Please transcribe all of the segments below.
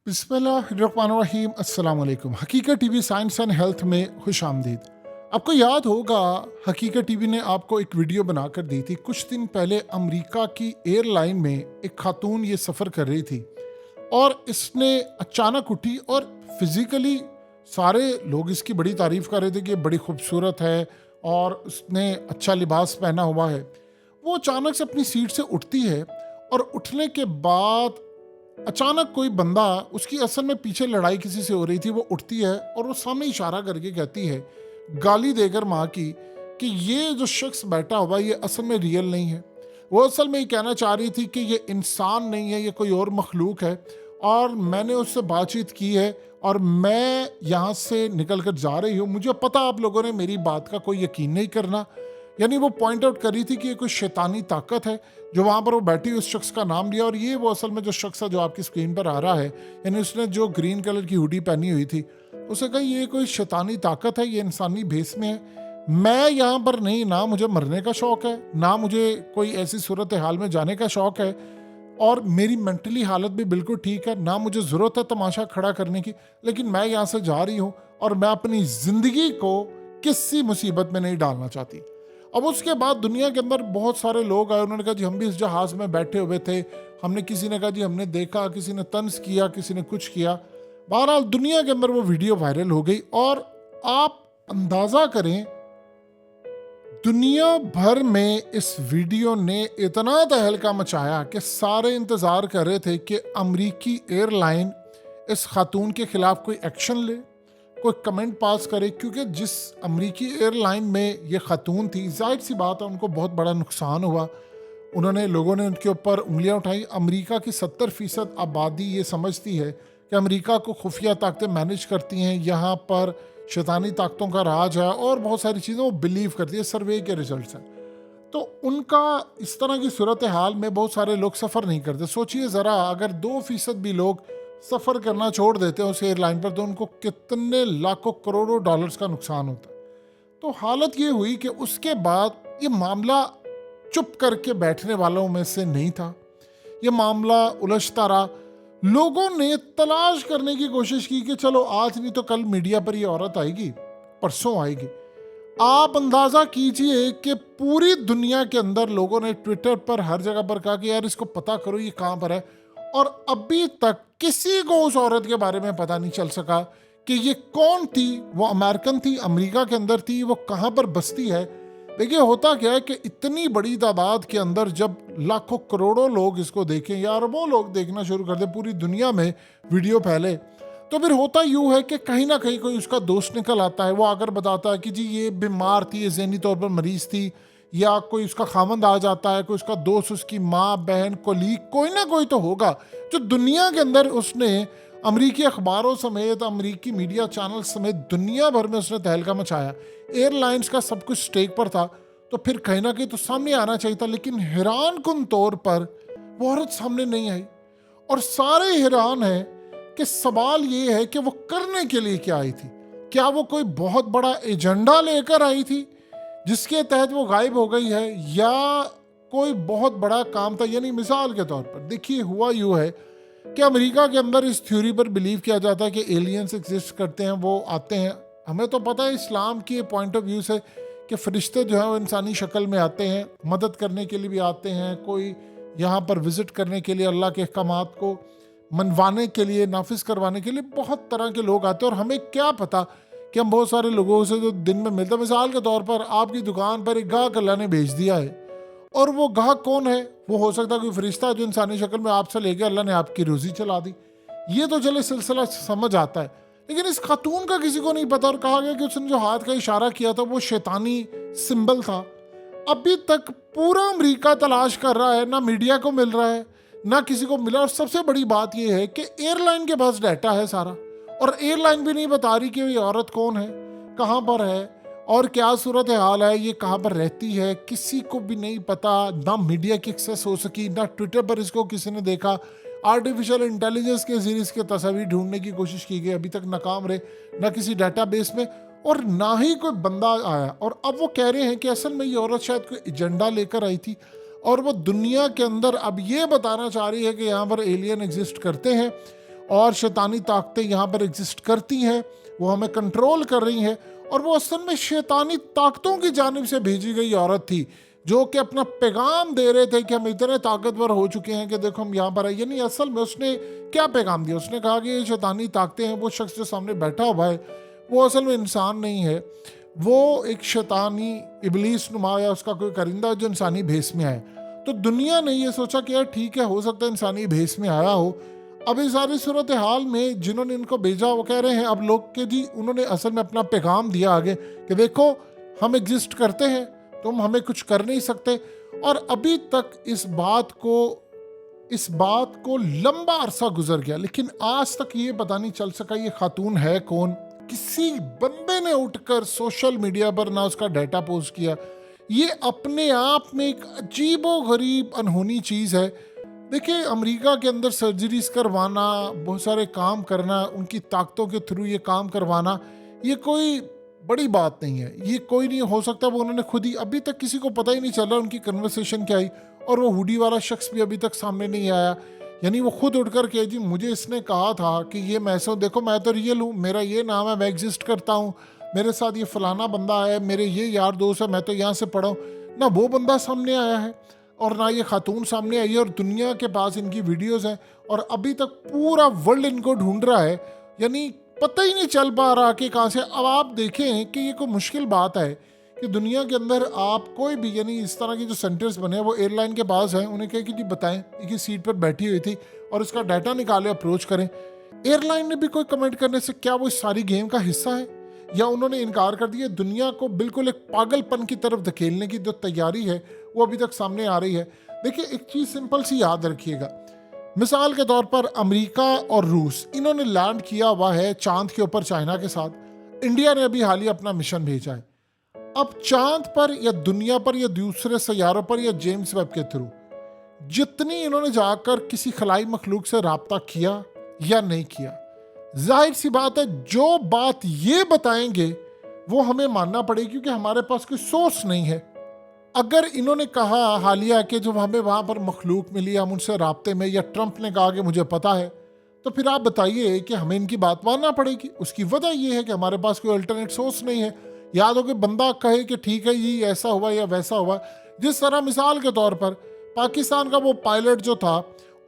बिस्मिल्लाहिर्रहमानिर्रहीम। अस्सलाम वालेकुम। हकीकत टीवी साइंस एंड हेल्थ में खुश आमदीद। आपको याद होगा, हकीकत टीवी ने आपको एक वीडियो बनाकर दी थी। कुछ दिन पहले अमेरिका की एयरलाइन में एक खातून ये सफ़र कर रही थी और इसने अचानक उठी और फिज़िकली सारे लोग इसकी बड़ी तारीफ़ कर रहे थे कि ये बड़ी खूबसूरत है और उसने अच्छा लिबास पहना हुआ है। वो अचानक से अपनी सीट से उठती है और उठने के बाद अचानक कोई बंदा, उसकी असल में पीछे लड़ाई किसी से हो रही थी, वो उठती है और वो सामने इशारा करके कहती है, गाली देकर माँ की, कि ये जो शख्स बैठा हुआ ये असल में रियल नहीं है। वो असल में ये कहना चाह रही थी कि ये इंसान नहीं है, ये कोई और मखलूक है और मैंने उससे बातचीत की है और मैं यहाँ से निकल कर जा रही हूँ। मुझे पता आप लोगों ने मेरी बात का कोई यकीन नहीं करना। यानी वो पॉइंट आउट कर रही थी कि ये कोई शैतानी ताकत है जो वहाँ पर वो बैठी, उस शख्स का नाम लिया और ये वो असल में जो शख्स है जो आपकी स्क्रीन पर आ रहा है, यानी उसने जो ग्रीन कलर की हुडी पहनी हुई थी, उसे कहा ये कोई शैतानी ताकत है, ये इंसानी भेस में है। मैं यहाँ पर नहीं, ना मुझे मरने का शौक है, ना मुझे कोई ऐसी सूरत हाल में जाने का शौक है और मेरी मेंटली हालत भी बिल्कुल ठीक है, ना मुझे ज़रूरत है तमाशा खड़ा करने की, लेकिन मैं यहाँ से जा रही हूँ और मैं अपनी ज़िंदगी को किसी मुसीबत में नहीं डालना चाहती। अब उसके बाद दुनिया के अंदर बहुत सारे लोग आए, उन्होंने कहा जी हम भी इस जहाज़ में बैठे हुए थे, हमने, किसी ने कहा जी हमने देखा, किसी ने तंज किया, किसी ने कुछ किया। बहरहाल दुनिया के अंदर वो वीडियो वायरल हो गई और आप अंदाज़ा करें, दुनिया भर में इस वीडियो ने इतना तहलका मचाया कि सारे इंतज़ार कर रहे थे कि अमरीकी एयरलाइन इस खातून के खिलाफ कोई एक्शन ले, कोई कमेंट पास करे, क्योंकि जिस अमरीकी एयरलाइन में ये खातून थी, जाहिर सी बात है उनको बहुत बड़ा नुकसान हुआ। उन्होंने, लोगों ने उनके ऊपर उंगलियां उठाई। अमरीका की 70% आबादी ये समझती है कि अमरीका को खुफिया ताकतें मैनेज करती हैं, यहाँ पर शैतानी ताकतों का राज है और बहुत सारी चीज़ें वो बिलीव करती है। सर्वे के रिजल्ट हैं, तो उनका इस तरह की सूरत हाल में बहुत सारे लोग सफ़र नहीं करते। सोचिए ज़रा, अगर 2% भी लोग सफ़र करना छोड़ देते हैं उस एयरलाइन पर, तो उनको कितने लाखों करोड़ों डॉलर्स का नुकसान होता है। तो हालत ये हुई कि उसके बाद ये मामला चुप करके बैठने वालों में से नहीं था, ये मामला उलझता रहा। लोगों ने तलाश करने की कोशिश की कि चलो आज नहीं तो कल मीडिया पर ये औरत आएगी, परसों आएगी। आप अंदाजा कीजिए कि पूरी दुनिया के अंदर लोगों ने ट्विटर पर, हर जगह पर कहा कि यार इसको पता करो ये कहाँ पर है, और अभी तक किसी को उस औरत के बारे में पता नहीं चल सका कि ये कौन थी। वो अमेरिकन थी, अमेरिका के अंदर थी, वो कहाँ पर बसती है। देखिए होता क्या है कि इतनी बड़ी तादाद के अंदर जब लाखों करोड़ों लोग इसको देखें या अरबों लोग देखना शुरू कर दे पूरी दुनिया में वीडियो पहले, तो फिर होता यूँ है कि कहीं ना कहीं कोई उसका दोस्त निकल आता है। वो आकर बताता है कि जी ये बीमार थी, ये ज़हनी तौर पर मरीज़ थी, या कोई उसका खामंद आ जाता है, कोई उसका दोस्त, उसकी माँ, बहन, कोलीग, कोई ना कोई तो होगा जो दुनिया के अंदर उसने अमरीकी अखबारों समेत, अमरीकी मीडिया चैनल समेत दुनिया भर में उसने तहलका मचाया। एयरलाइंस का सब कुछ स्टेक पर था, तो फिर कहीं ना कहीं तो सामने आना चाहिए था। लेकिन हैरान कुन तौर पर वो औरत सामने नहीं आई और सारे हैरान हैं कि सवाल ये है कि वो करने के लिए क्या आई थी। क्या वो कोई बहुत बड़ा एजेंडा लेकर आई थी जिसके तहत वो गायब हो गई है, या कोई बहुत बड़ा काम था। यानी मिसाल के तौर पर देखिए, हुआ यूँ है कि अमेरिका के अंदर इस थ्योरी पर बिलीव किया जाता है कि एलियंस एग्जिस्ट करते हैं, वो आते हैं। हमें तो पता है इस्लाम की पॉइंट ऑफ व्यू से कि फरिश्ते जो हैं वो इंसानी शक्ल में आते हैं, मदद करने के लिए भी आते हैं, कोई यहाँ पर विज़िट करने के लिए, अल्लाह के अहकामात को मनवाने के लिए, नाफिज करवाने के लिए बहुत तरह के लोग आते हैं। और हमें क्या पता कि हम बहुत सारे लोगों से जो दिन में मिलते हैं, मिसाल के तौर पर आपकी दुकान पर एक गाहक अल्लाह ने भेज दिया है, और वो गाहक कौन है? वो हो सकता है कोई फरिश्ता जो इंसानी शक्ल में आपसे ले गया, अल्लाह ने आपकी रोज़ी चला दी। ये तो चले सिलसिला समझ आता है, लेकिन इस खातून का किसी को नहीं पता। और कहा गया कि उसने जो हाथ का इशारा किया था वो शैतानी सिंबल था। अभी तक पूरा अमेरिका तलाश कर रहा है, ना मीडिया को मिल रहा है, ना किसी को मिला। और सबसे बड़ी बात यह है कि एयरलाइन के पास डाटा है सारा, और एयरलाइन भी नहीं बता रही कि ये औरत कौन है, कहाँ पर है और क्या सूरत हाल है, ये कहाँ पर रहती है, किसी को भी नहीं पता। ना मीडिया की एक्सेस हो सकी, ना ट्विटर पर इसको किसी ने देखा। आर्टिफिशियल इंटेलिजेंस के जरिए इसके तस्वीर ढूंढने की कोशिश की गई, अभी तक नाकाम रहे, ना किसी डाटाबेस में, और ना ही कोई बंदा आया। और अब वो कह रहे हैं कि असल में ये औरत शायद कोई एजेंडा लेकर आई थी और वो दुनिया के अंदर अब ये बताना चाह रही है कि यहाँ पर एलियन एग्जिस्ट करते हैं और शैतानी ताकतें यहाँ पर एग्जिस्ट करती हैं, वो हमें कंट्रोल कर रही हैं, और वो असल में शैतानी ताकतों की जानिब से भेजी गई औरत थी जो कि अपना पैगाम दे रहे थे कि हम इतने ताकतवर हो चुके हैं कि देखो हम यहाँ पर आए। यानी असल में उसने क्या पैगाम दिया? उसने कहा कि ये शैतानी ताकतें हैं, वो शख्स जो सामने बैठा हुआ है वो असल में इंसान नहीं है, वो एक शैतानी इबलीस नुमा या उसका कोई करिंदा जो इंसानी भेस में आया। तो दुनिया ने ये सोचा कि यार ठीक है, हो सकता है इंसानी भेस में आया हो। अब इस सारी सूरत हाल में जिन्होंने इनको भेजा वो कह रहे हैं अब लोग के जी उन्होंने असल में अपना पैगाम दिया आगे कि देखो हम एग्जिस्ट करते हैं, तुम हमें कुछ कर नहीं सकते। और अभी तक इस बात को लंबा अरसा गुजर गया, लेकिन आज तक ये पता नहीं चल सका ये खातून है कौन। किसी बंदे ने उठकर सोशल मीडिया पर ना उसका डाटा पोस्ट किया। ये अपने आप में एक अजीबो गरीब अनहोनी चीज़ है। देखिए, अमेरिका के अंदर सर्जरीज करवाना, बहुत सारे काम करना, उनकी ताकतों के थ्रू ये काम करवाना, ये कोई बड़ी बात नहीं है, ये कोई नहीं हो सकता। वो उन्होंने खुद ही, अभी तक किसी को पता ही नहीं चला उनकी कन्वर्सेशन क्या आई, और वो हुडी वाला शख्स भी अभी तक सामने नहीं आया। यानी वो खुद उठकर के जी मुझे इसने कहा था कि ये मैं सो देखो मैं तो रियल हूँ, मेरा ये नाम है, मैं एग्जिस्ट करता हूँ, मेरे साथ ये फलाना बंदा है, मेरे ये यार दोस्त है, मैं तो यहाँ से पढ़ा हूँ। ना वो बंदा सामने आया है और ना ये खातून सामने आई है, और दुनिया के पास इनकी वीडियोस हैं और अभी तक पूरा वर्ल्ड इनको ढूंढ रहा है। यानी पता ही नहीं चल पा रहा कि कहाँ से। अब आप देखें कि ये कोई मुश्किल बात है कि दुनिया के अंदर आप कोई भी, यानी इस तरह के जो सेंटर्स बने हैं वो एयरलाइन के पास हैं, उन्हें कहे कि जी बताएं, एक ही सीट पर बैठी हुई थी और इसका डाटा निकाले, अप्रोच करें। एयरलाइन ने भी कोई कमेंट करने से, क्या वो इस सारी गेम का हिस्सा है या उन्होंने इनकार कर दिया? दुनिया को बिल्कुल एक पागलपन की तरफ धकेलने की जो तैयारी है वो अभी तक सामने आ रही है। देखिए, एक चीज़ सिंपल सी याद रखिएगा, मिसाल के तौर पर अमेरिका और रूस, इन्होंने लैंड किया हुआ है चांद के ऊपर चाइना के साथ। इंडिया ने अभी हाल ही अपना मिशन भेजा है। अब चांद पर या दुनिया पर या दूसरे सैयारों पर या जेम्स वेब के थ्रू जितनी इन्होंने जाकर किसी खलाई मखलूक से राब्ता किया या नहीं किया, जाहिर सी बात है जो बात ये बताएंगे वो हमें मानना पड़ेगी, क्योंकि हमारे पास कोई सोर्स नहीं है। अगर इन्होंने कहा हालिया कि जो हमें वहाँ पर मखलूक मिली, हम उनसे राब्ते में, या ट्रंप ने कहा कि मुझे पता है, तो फिर आप बताइए कि हमें इनकी बात मानना पड़ेगी। उसकी वजह यह है कि हमारे पास कोई अल्टरनेट सोर्स नहीं है। याद हो कि बंदा कहे कि ठीक है ये ऐसा हुआ या वैसा हुआ। जिस तरह मिसाल के तौर पर पाकिस्तान का वो पायलट जो था,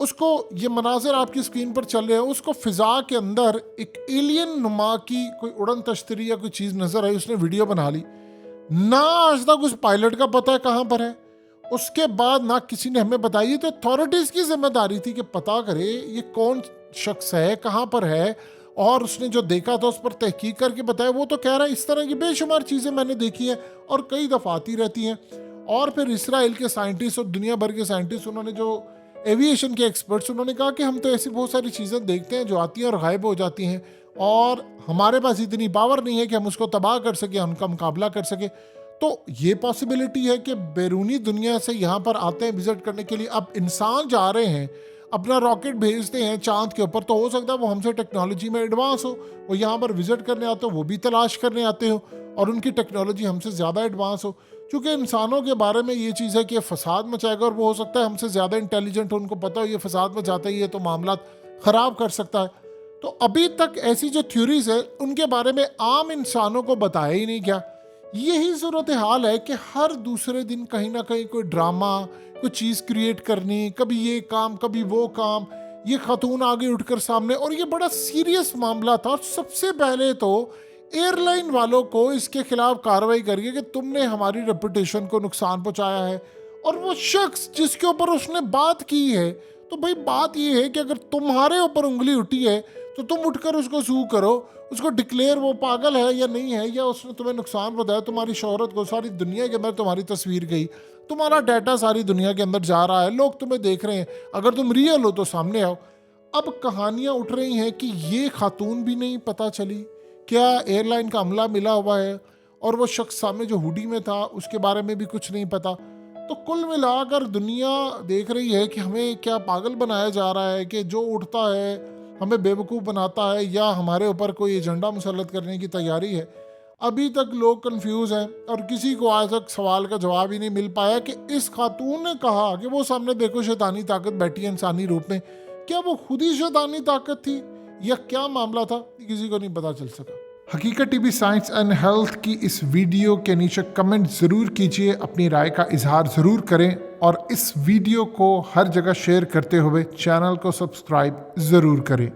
उसको ये मनाजिर आपकी स्क्रीन पर चल रहे हैं, उसको फिजा के अंदर एक एलियन नुमा की कोई उड़न तश्तरी या कोई चीज़ नजर आई, उसने वीडियो बना ली। ना आज तक उस पायलट का पता है कहाँ पर है, उसके बाद ना किसी ने हमें बताई। तो अथॉरिटीज़ की जिम्मेदारी थी कि पता करे ये कौन शख्स है, कहाँ पर है, और उसने जो देखा था उस पर तहकीक करके बताया। वो तो कह रहा है इस तरह की बेशुमार चीज़ें मैंने देखी हैं और कई दफ़ा आती रहती हैं। और फिर इसराइल के साइंटिस्ट और दुनिया भर के साइंटिस्ट, उन्होंने जो एविएशन के एक्सपर्ट्स, उन्होंने कहा कि हम तो ऐसी बहुत सारी चीज़ें देखते हैं जो आती हैं और गायब हो जाती हैं, और हमारे पास इतनी पावर नहीं है कि हम उसको तबाह कर सके, उनका मुकाबला कर सके। तो ये पॉसिबिलिटी है कि बैरूनी दुनिया से यहाँ पर आते हैं विजिट करने के लिए। अब इंसान जा रहे हैं, अपना रॉकेट भेजते हैं चांद के ऊपर, तो हो सकता है वो हमसे टेक्नोलॉजी में एडवांस हो, वो यहाँ पर विजिट करने आते हो, वो भी तलाश करने आते हो, और उनकी टेक्नोलॉजी हमसे ज़्यादा एडवांस हो। क्योंकि इंसानों के बारे में ये चीज़ है कि ये फसाद मचाएगा, और वो हो सकता है हमसे ज़्यादा इंटेलिजेंट हो, उनको पता हो ये फसाद मचाता ही है तो मामला ख़राब कर सकता है। तो अभी तक ऐसी जो थ्योरीज है उनके बारे में आम इंसानों को बताया ही नहीं गया। यही सूरत हाल है कि हर दूसरे दिन कहीं ना कहीं कोई ड्रामा, कोई चीज़ क्रिएट करनी, कभी ये काम कभी वो काम, ये खातून आगे उठकर सामने, और ये बड़ा सीरियस मामला था। और सबसे पहले तो एयरलाइन वालों को इसके खिलाफ कार्रवाई करिए कि तुमने हमारी रेपुटेशन को नुकसान पहुंचाया है। और वो शख्स जिसके ऊपर उसने बात की है, तो भाई बात ये है कि अगर तुम्हारे ऊपर उंगली उठी है तो तुम उठकर उसको सू करो, उसको डिक्लेयर वो पागल है या नहीं है, या उसने तुम्हें नुकसान बताया, तुम्हारी शोहरत को सारी दुनिया के अंदर तुम्हारी तस्वीर गई, तुम्हारा डाटा सारी दुनिया के अंदर जा रहा है, लोग तुम्हें देख रहे हैं, अगर तुम रियल हो तो सामने आओ। अब कहानियां उठ रही हैं कि ये खातून भी नहीं पता चली, क्या एयरलाइन का अमला मिला हुआ है, और वो शख्स सामने जो हुडी में था उसके बारे में भी कुछ नहीं पता। तो कुल मिलाकर दुनिया देख रही है कि हमें क्या पागल बनाया जा रहा है, कि जो उठता है हमें बेवकूफ़ बनाता है, या हमारे ऊपर कोई एजेंडा मुसल्लत करने की तैयारी है। अभी तक लोग कंफ्यूज हैं और किसी को आज तक सवाल का जवाब ही नहीं मिल पाया कि इस खातून ने कहा कि वो सामने देखो शैतानी ताकत बैठी है इंसानी रूप में, क्या वो खुद ही शैतानी ताकत थी या क्या मामला था, किसी को नहीं पता चल सका। हकीकत टीवी साइंस एंड हेल्थ की इस वीडियो के नीचे कमेंट ज़रूर कीजिए, अपनी राय का इजहार ज़रूर करें और इस वीडियो को हर जगह शेयर करते हुए चैनल को सब्सक्राइब ज़रूर करें।